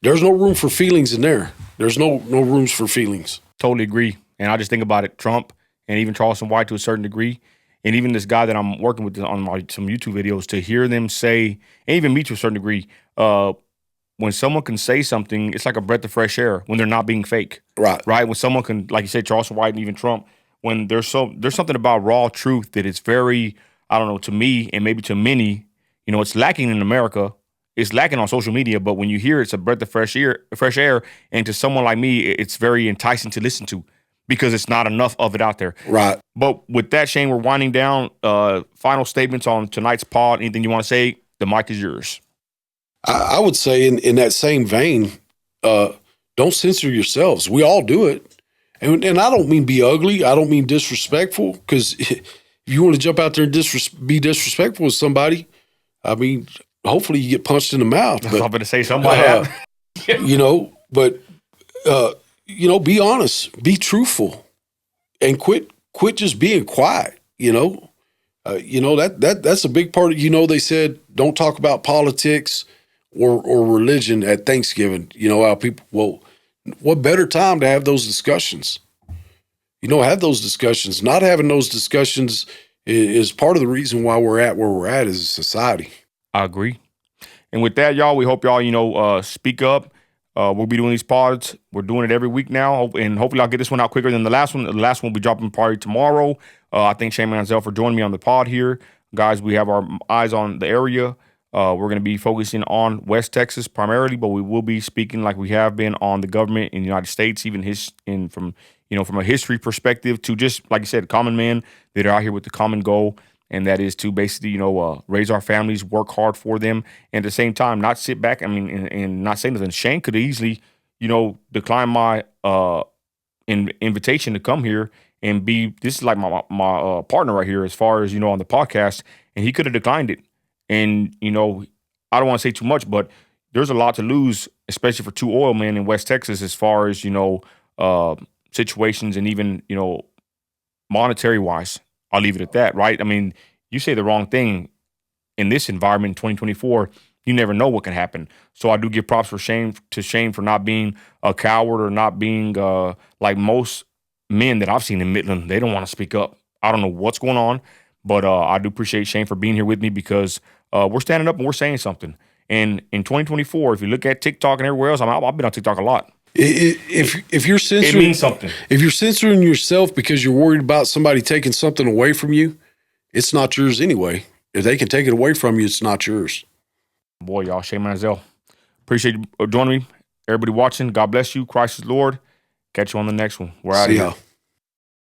there's no room for feelings in there. There's no rooms for feelings. Totally agree. And I just think about it, Trump and even Charleston White to a certain degree, and even this guy that I'm working with on some YouTube videos, to hear them say, and even me to a certain degree, when someone can say something, it's like a breath of fresh air when they're not being fake. Right. Right? When someone can, like you said, Charleston White and even Trump, when there's something about raw truth that is very, I don't know, to me and maybe to many, it's lacking in America. It's lacking on social media, but when you hear it's a breath of fresh air, and to someone like me, it's very enticing to listen to because it's not enough of it out there. Right. But with that, Shane, we're winding down. Final statements on tonight's pod. Anything you want to say? The mic is yours. I would say in that same vein, don't censor yourselves. We all do it. And I don't mean be ugly. I don't mean disrespectful, because if you want to jump out there and be disrespectful with somebody, I mean, hopefully you get punched in the mouth. I'm going to say something like that. Be honest, be truthful, and quit just being quiet. That's a big part of, they said, don't talk about politics or religion at Thanksgiving. How people, well, what better time to have those discussions? Have those discussions. Not having those discussions is part of the reason why we're at where we're at as a society. I agree. And with that, y'all, we hope y'all, speak up. We'll be doing these pods. We're doing it every week now, and hopefully I'll get this one out quicker than the last one. The last one will be dropping probably tomorrow. I thank Shane Mansell for joining me on the pod here. Guys, we have our eyes on the area. We're going to be focusing on West Texas primarily, but we will be speaking like we have been on the government in the United States, even from a history perspective, to just, like you said, common men that are out here with the common goal. And that is to basically, raise our families, work hard for them, and at the same time, not sit back, and not say nothing. Shane could easily, decline my invitation to come here and this is like my partner right here as far as, on the podcast, and he could have declined it. And, I don't want to say too much, but there's a lot to lose, especially for two oil men in West Texas as far as, situations and even, monetary-wise. I'll leave it at that, right? You say the wrong thing in this environment in 2024, you never know what can happen. So I do give props to Shane for not being a coward or not being like most men that I've seen in Midland. They don't want to speak up. I don't know what's going on, but I do appreciate Shane for being here with me, because we're standing up and we're saying something. And in 2024, if you look at TikTok and everywhere else, I've been on TikTok a lot. If you're censoring, it means something. If you're censoring yourself because you're worried about somebody taking something away from you, it's not yours anyway. If they can take it away from you, it's not yours. Boy, y'all, Shane Mansell. Appreciate you joining me. Everybody watching, God bless you. Christ is Lord. Catch you on the next one. We're out of here.